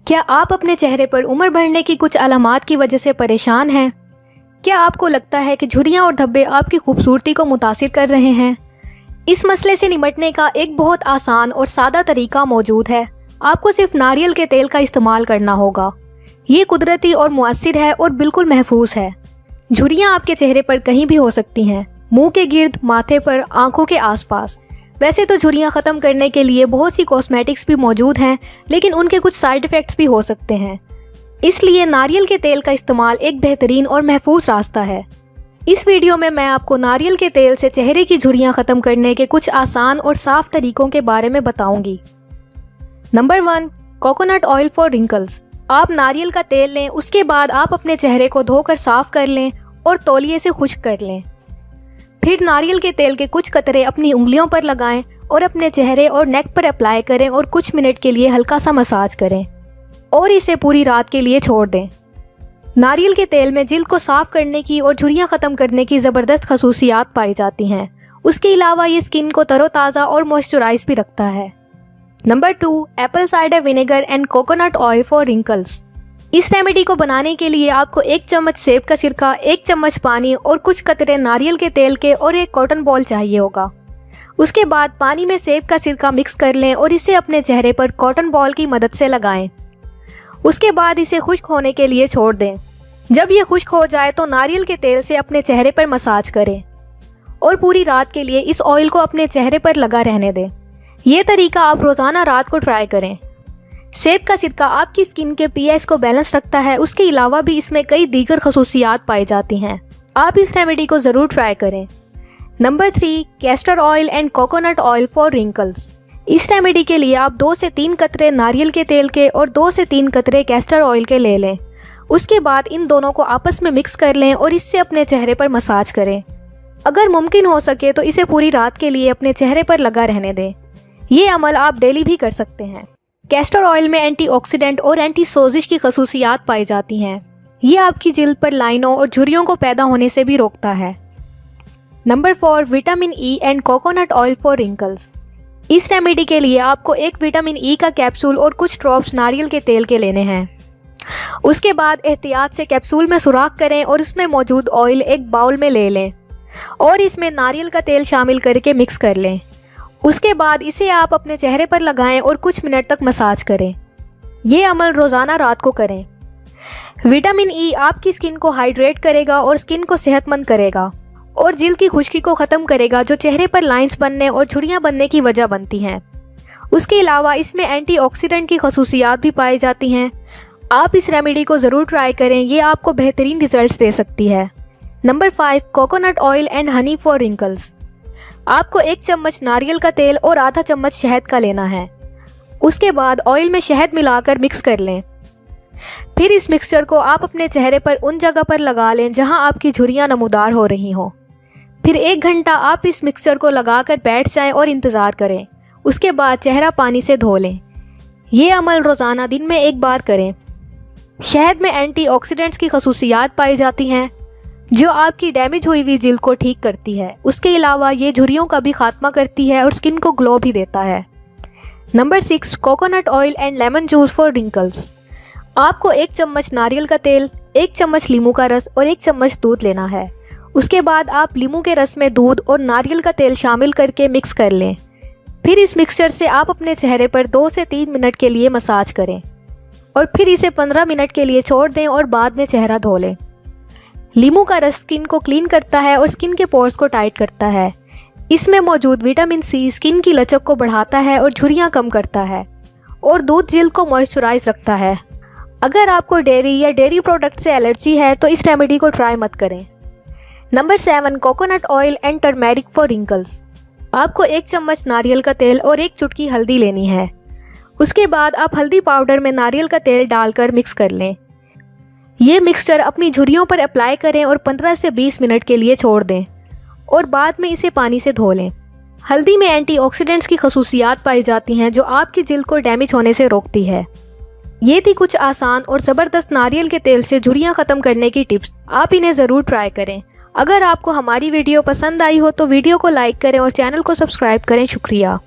क्या आप अपने चेहरे पर उम्र बढ़ने की कुछ अलामात की वजह से परेशान हैं? क्या आपको लगता है कि झुर्रियाँ और धब्बे आपकी खूबसूरती को मुतासिर कर रहे हैं? इस मसले से निपटने का एक बहुत आसान और सादा तरीका मौजूद है। आपको सिर्फ नारियल के तेल का इस्तेमाल करना होगा। ये कुदरती और मुअस्सिर है और बिल्कुल महफूज है। झुर्रियाँ आपके चेहरे पर कहीं भी हो सकती हैं, मुंह के गिर्द, माथे पर, आंखों के आसपास। वैसे तो झुर्रियाँ ख़त्म करने के लिए बहुत सी कॉस्मेटिक्स भी मौजूद हैं, लेकिन उनके कुछ साइड इफ़ेक्ट्स भी हो सकते हैं। इसलिए नारियल के तेल का इस्तेमाल एक बेहतरीन और महफूज रास्ता है। इस वीडियो में मैं आपको नारियल के तेल से चेहरे की झुर्रियाँ ख़त्म करने के कुछ आसान और साफ़ तरीक़ों के बारे में बताऊंगी। Number 1, coconut oil for wrinkles. आप नारियल का तेल लें, उसके बाद आप अपने चेहरे को धोकर साफ़ कर लें और तौलिए से खुश्क कर लें। फिर नारियल के तेल के कुछ कतरे अपनी उंगलियों पर लगाएं और अपने चेहरे और नेक पर अप्लाई करें और कुछ मिनट के लिए हल्का सा मसाज करें और इसे पूरी रात के लिए छोड़ दें। नारियल के तेल में जिल्द को साफ़ करने की और झुर्रियाँ ख़त्म करने की ज़बरदस्त खसूसियात पाई जाती हैं। उसके अलावा ये स्किन को तरोताज़ा और मॉइस्चराइज भी रखता है। Number 2, Apple cider vinegar and coconut oil for wrinkles. इस रेमेडी को बनाने के लिए आपको 1 चम्मच सेब का सिरका, 1 चम्मच पानी और कुछ कतरे नारियल के तेल के और एक कॉटन बॉल चाहिए होगा। उसके बाद पानी में सेब का सिरका मिक्स कर लें और इसे अपने चेहरे पर कॉटन बॉल की मदद से लगाएं। उसके बाद इसे खुश्क होने के लिए छोड़ दें। जब ये खुश्क हो जाए तो नारियल के तेल से अपने चेहरे पर मसाज करें और पूरी रात के लिए इस ऑयल को अपने चेहरे पर लगा रहने दें। ये तरीका आप रोज़ाना रात को ट्राई करें। सेब का सिरका आपकी स्किन के pH को बैलेंस रखता है। उसके अलावा भी इसमें कई दीगर खसूसियात पाई जाती हैं। आप इस रेमेडी को ज़रूर ट्राई करें। Number 3, castor oil and coconut oil for wrinkles. इस रेमेडी के लिए आप 2 से 3 कतरे नारियल के तेल के और 2 से 3 कतरे कैस्टर ऑयल के ले लें। उसके बाद इन दोनों को आपस में मिक्स कर लें और इससे अपने चेहरे पर मसाज करें। अगर मुमकिन हो सके तो इसे पूरी रात के लिए अपने चेहरे पर लगा रहने दें। ये अमल आप डेली भी कर सकते हैं। कैस्टर ऑयल में एंटीऑक्सीडेंट और एंटी सोजिश की खसूसियात पाई जाती हैं। ये आपकी जिल्द पर लाइनों और झुर्रियों को पैदा होने से भी रोकता है। Number 4, vitamin E and coconut oil for wrinkles. इस रेमेडी के लिए आपको एक विटामिन ई का कैप्सूल और कुछ ड्रॉप्स नारियल के तेल के लेने हैं। उसके बाद एहतियात से कैप्सूल में सुराख करें और उसमें मौजूद ऑयल एक बाउल में ले लें और इसमें नारियल का तेल शामिल करके मिक्स कर लें। उसके बाद इसे आप अपने चेहरे पर लगाएं और कुछ मिनट तक मसाज करें। ये अमल रोज़ाना रात को करें। विटामिन ई आपकी स्किन को हाइड्रेट करेगा और स्किन को सेहतमंद करेगा और जिल्द की खुश्की को ख़त्म करेगा, जो चेहरे पर लाइंस बनने और झुर्रियाँ बनने की वजह बनती हैं। उसके अलावा इसमें एंटीऑक्सीडेंट की खसूसियात भी पाई जाती हैं। आप इस रेमेडी को ज़रूर ट्राई करें। ये आपको बेहतरीन रिजल्ट्स दे सकती है। Number 5, coconut oil and honey for wrinkles. आपको 1 चम्मच नारियल का तेल और आधा चम्मच शहद का लेना है। उसके बाद ऑयल में शहद मिलाकर मिक्स कर लें। फिर इस मिक्सचर को आप अपने चेहरे पर उन जगह पर लगा लें जहां आपकी झुर्रियाँ नमूदार हो रही हों। फिर 1 घंटा आप इस मिक्सचर को लगाकर बैठ जाएं और इंतज़ार करें। उसके बाद चेहरा पानी से धो लें। ये अमल रोज़ाना दिन में 1 बार करें। शहद में एंटीऑक्सीडेंट्स की खसूसियात पाई जाती हैं जो आपकी डैमेज हुई हुई जिल्द को ठीक करती है। उसके अलावा ये झुर्रियों का भी खात्मा करती है और स्किन को ग्लो भी देता है। Number 6, coconut oil and lemon juice for wrinkles. आपको 1 चम्मच नारियल का तेल, 1 चम्मच लीमू का रस और 1 चम्मच दूध लेना है। उसके बाद आप लीमू के रस में दूध और नारियल का तेल शामिल करके मिक्स कर लें। फिर इस मिक्सचर से आप अपने चेहरे पर 2 से 3 मिनट के लिए मसाज करें और फिर इसे 15 मिनट के लिए छोड़ दें और बाद में चेहरा धो लें। लीमू का रस स्किन को क्लीन करता है और स्किन के पोर्स को टाइट करता है। इसमें मौजूद विटामिन सी स्किन की लचक को बढ़ाता है और झुर्रियाँ कम करता है और दूध जिल्द को मॉइस्चराइज रखता है। अगर आपको डेयरी या डेयरी प्रोडक्ट से एलर्जी है तो इस रेमेडी को ट्राई मत करें। Number 7, coconut oil and turmeric for wrinkles. आपको 1 चम्मच नारियल का तेल और 1 चुटकी हल्दी लेनी है। उसके बाद आप हल्दी पाउडर में नारियल का तेल डालकर मिक्स कर लें। ये मिक्सचर अपनी झुर्रियों पर अप्लाई करें और 15 से 20 मिनट के लिए छोड़ दें और बाद में इसे पानी से धो लें। हल्दी में एंटीऑक्सीडेंट्स की खसूसियात पाई जाती हैं जो आपकी जिल्द को डैमेज होने से रोकती है। ये थी कुछ आसान और ज़बरदस्त नारियल के तेल से झुर्रियाँ ख़त्म करने की टिप्स। आप इन्हें ज़रूर ट्राई करें। अगर आपको हमारी वीडियो पसंद आई हो तो वीडियो को लाइक करें और चैनल को सब्सक्राइब करें। शुक्रिया।